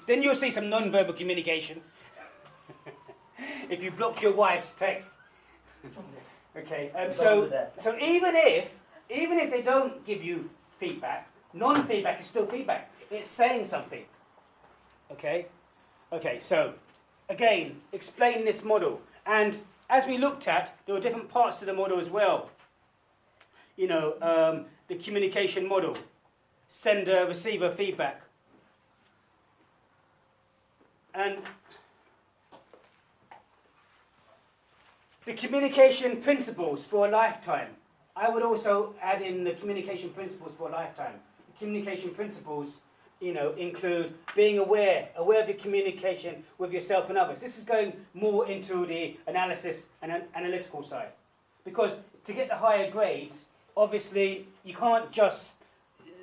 Then you'll see some non-verbal communication. If you block your wife's text. Okay, so even if they don't give you feedback, non-feedback is still feedback. It's saying something. Okay, so again, explain this model. And as we looked at, there were different parts to the model as well. You know, the communication model, sender, receiver, feedback. And the communication principles for a lifetime. I would also add in the communication principles for a lifetime. The communication principles, you know, include being aware of your communication with yourself and others. This is going more into the analysis and analytical side. Because to get the higher grades, obviously, you can't just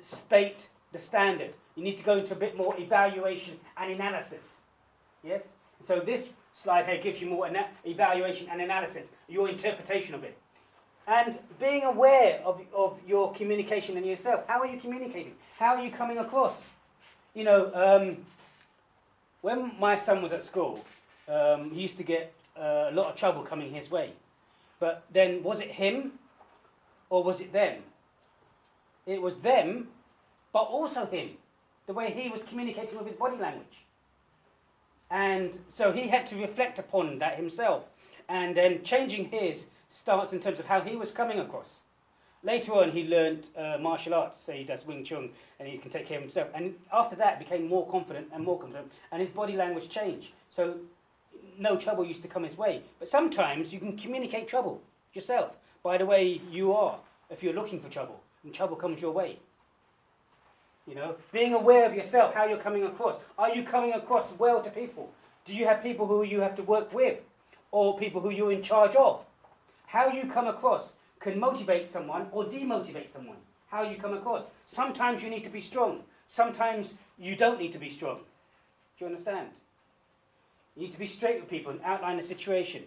state the standard. You need to go into a bit more evaluation and analysis. Yes? So this slide here gives you more evaluation and analysis, your interpretation of it. And being aware of your communication and yourself. How are you communicating? How are you coming across? You know, when my son was at school, he used to get a lot of trouble coming his way. But then, was it him or was it them? It was them, but also him. The way he was communicating with his body language. And so he had to reflect upon that himself. And then changing his stance in terms of how he was coming across. Later on, he learned martial arts. So he does Wing Chun, and he can take care of himself. And after that, became more confident, and his body language changed. So no trouble used to come his way. But sometimes you can communicate trouble yourself by the way you are, if you're looking for trouble, and trouble comes your way. You know, being aware of yourself, how you're coming across. Are you coming across well to people? Do you have people who you have to work with, or people who you're in charge of? How you come across can motivate someone or demotivate someone. How you come across. Sometimes you need to be strong. Sometimes you don't need to be strong. Do you understand? You need to be straight with people and outline the situation.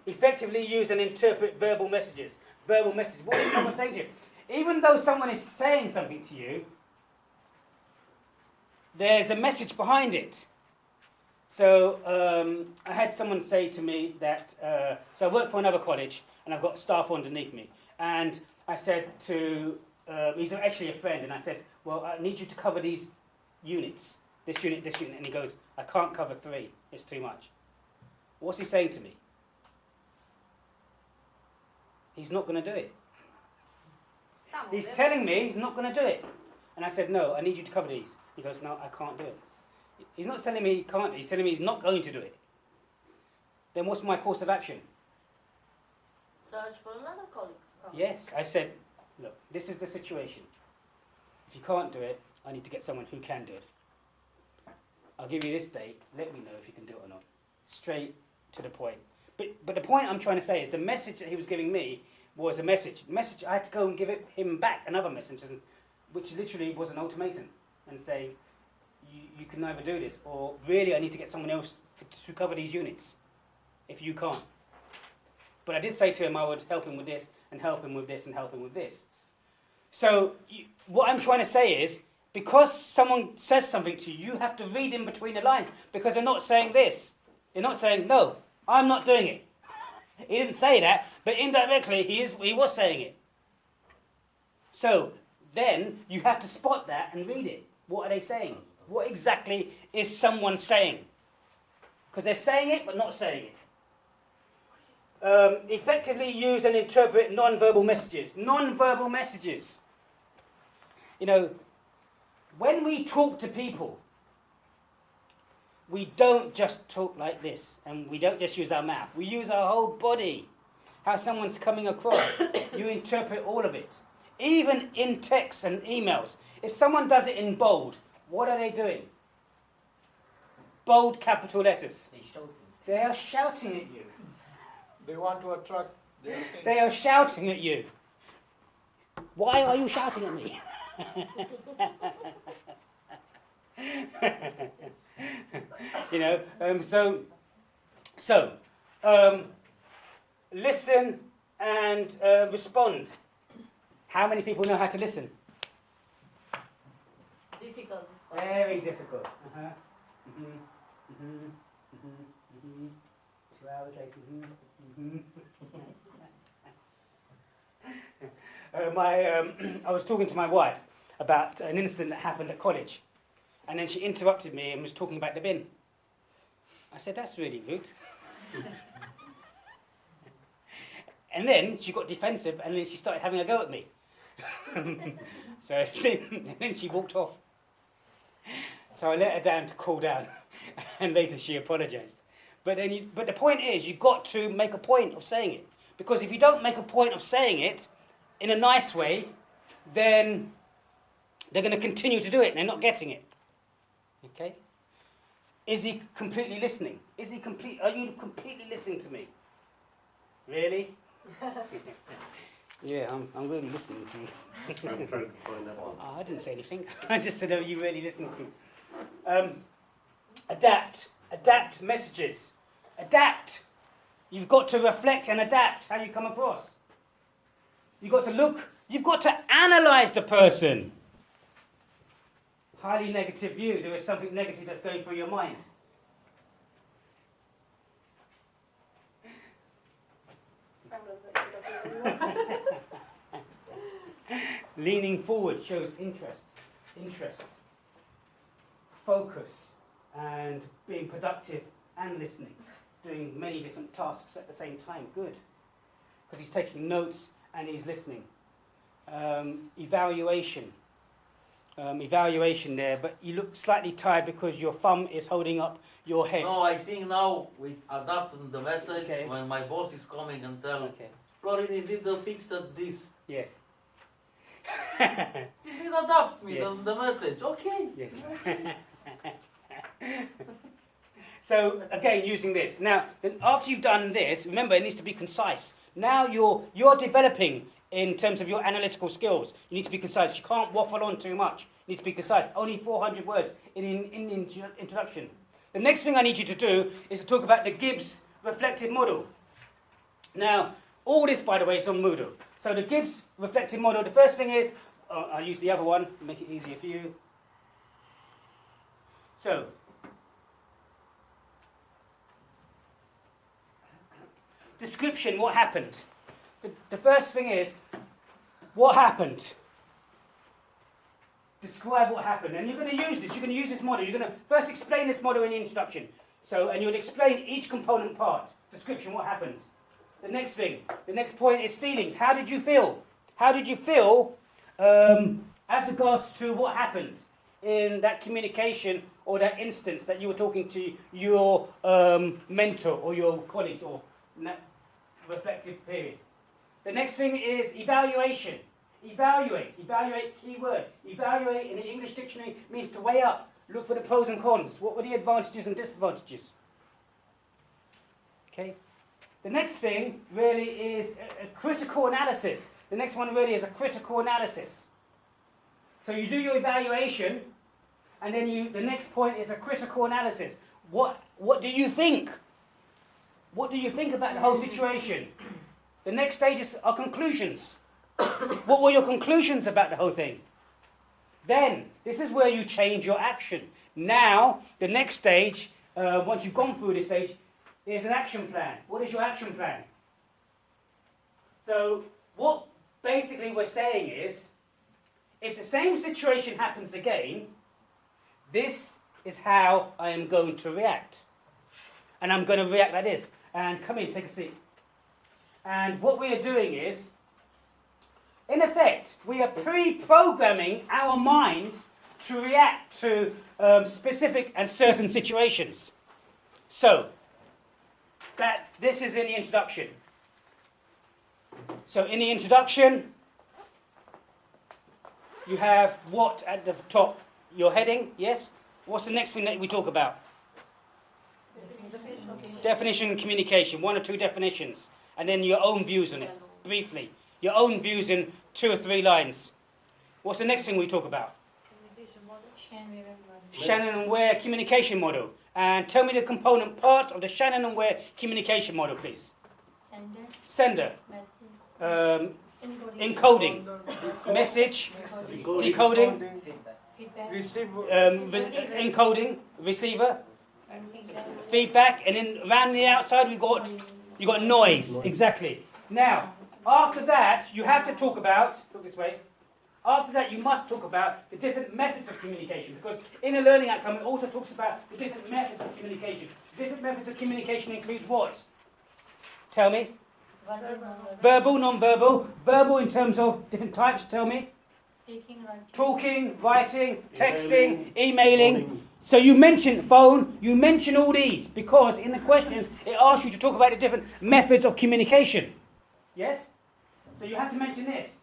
Effectively use and interpret verbal messages. Verbal messages. What is someone saying to you? Even though someone is saying something to you, there's a message behind it. So I had someone say to me that, so I work for another college and I've got staff underneath me. And I said to, he's actually a friend, and I said, well, I need you to cover these units, this unit, this unit. And he goes, I can't cover 3, it's too much. What's he saying to me? He's not going to do it. He's telling me he's not going to do it. And I said, no, I need you to cover these. He goes, no, I can't do it. He's not telling me he can't, he's telling me he's not going to do it. Then what's my course of action? Search for another colleague to come. Yes, I said, look, this is the situation. If you can't do it, I need to get someone who can do it. I'll give you this date, let me know if you can do it or not. Straight to the point. But the point I'm trying to say is the message that he was giving me was a message. The message, I had to go and give him back another message, which literally was an ultimatum, and say, you can neither do this, or really I need to get someone else to cover these units, if you can't. But I did say to him I would help him with this, and help him with this, and help him with this. So what I'm trying to say is, because someone says something to you, you have to read in between the lines, because they're not saying this. They're not saying, no, I'm not doing it. He didn't say that, but indirectly he was saying it. So then you have to spot that and read it. What are they saying? What exactly is someone saying? Because they're saying it but not saying it. Effectively use and interpret non-verbal messages. Non-verbal messages. You know, when we talk to people, we don't just talk like this, and we don't just use our mouth. We use our whole body. How someone's coming across. You interpret all of it. Even in texts and emails. If someone does it in bold, what are they doing? Bold capital letters. They are shouting at you. They want to attract their attention. They are shouting at you. Why are you shouting at me? You know, listen and respond. How many people know how to listen? Difficult. difficult, this one. Very difficult. Uh-huh. Mhm. Mhm. Mhm. Mhm. 2 hours later. Mhm. Mhm. I was talking to my wife about an incident that happened at college, and then she interrupted me and was talking about the bin. I said, "That's really rude." And then she got defensive, and then she started having a go at me. So and then she walked off. So I let her down to cool down, and later she apologised. But the point is, you've got to make a point of saying it, because if you don't make a point of saying it in a nice way, then they're going to continue to do it, and they're not getting it. Okay? Is he completely listening? Are you completely listening to me? Really? Yeah, I'm really listening to you. I'm trying to find that one. Oh, I didn't say anything. I just said, are you really listening to me? Adapt messages. Adapt. You've got to reflect and adapt how you come across. You've got to look, you've got to analyse the person. Highly negative view. There is something negative that's going through your mind. Leaning forward shows interest, focus, and being productive and listening, doing many different tasks at the same time. Good, because he's taking notes and he's listening. Evaluation there, but you look slightly tired because your thumb is holding up your head. No, I think now we adapt the message Okay. when my boss is coming and tell, Okay. Florin, is it the fix at this? Yes. This will adapt me, Yes. the message. Okay. Yes. So again, using this. Now, then after you've done this, remember it needs to be concise. Now you're developing in terms of your analytical skills. You need to be concise. You can't waffle on too much. You need to be concise. Only 400 words in the introduction. The next thing I need you to do is to talk about the Gibbs reflective model. Now, all this, by the way, is on Moodle. So the Gibbs reflective model, the first thing is, I'll use the other one to make it easier for you. So, description, what happened? The first thing is, what happened? Describe what happened. And you're going to use this. You're going to use this model. You're going to first explain this model in the introduction. So, and you'll explain each component part. Description, what happened? The next thing, the next point is feelings. How did you feel? How did you feel as regards to what happened in that communication or that instance that you were talking to your mentor or your colleagues or in that reflective period? The next thing is evaluation. Evaluate, keyword. Evaluate in the English dictionary means to weigh up, look for the pros and cons. What were the advantages and disadvantages? Okay. The next thing really is a critical analysis. The next one really is a critical analysis. So you do your evaluation, and then the next point is a critical analysis. What do you think? What do you think about the whole situation? The next stage are conclusions. What were your conclusions about the whole thing? Then, this is where you change your action. Now, the next stage, once you've gone through this stage, is an action plan. What is your action plan? So, what basically we're saying is, if the same situation happens again, this is how I am going to react. And I'm going to react like this. And come in, take a seat. And what we are doing is, in effect, we are pre-programming our minds to react to specific and certain situations. So, this is in the introduction. So, in the introduction, you have what at the top? Your heading, yes? What's the next thing that we talk about? Definition and communication, 1 or 2 definitions. And then your own views on it, briefly. Your own views in 2 or 3 lines. What's the next thing we talk about? Shannon and Ware communication model. And tell me the component parts of the Shannon and Ware communication model, please. Sender. Encoding. Message. Decoding. Feedback. receive, encoding, receiver, And feedback. feedback, and then around the outside you got noise. Exactly. Now, after that, you have to talk about, look this way, after that you must talk about the different methods of communication, because in a learning outcome it also talks about the different methods of communication. Different methods of communication includes what? Tell me. Verbal, non-verbal. Verbal, non-verbal. Verbal in terms of different types, tell me. Speaking, writing. Talking, writing, texting, emailing. So you mention phone, you mention all these, because in the questions it asks you to talk about the different methods of communication. Yes? So you have to mention this.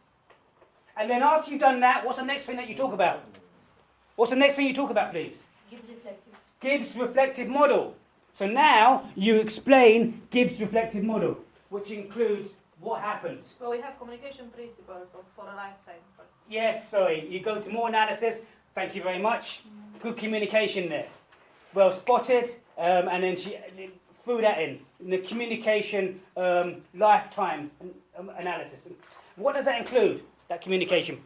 And then after you've done that, what's the next thing that you talk about? What's the next thing you talk about, please? Gibbs reflective. Gibbs reflective model. So now you explain Gibbs reflective model, which includes what happens. Well, we have communication principles for a lifetime first. Yes, sorry, you go to more analysis. Thank you very much. Good communication there. Well spotted. And then she threw that in the communication lifetime analysis. What does that include, that communication?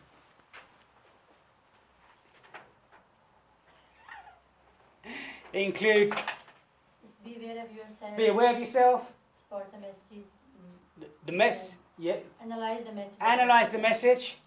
It includes Just be aware of yourself. be aware of yourself, Spot the messages. the mess, yeah, Analyze the message. analyze the message,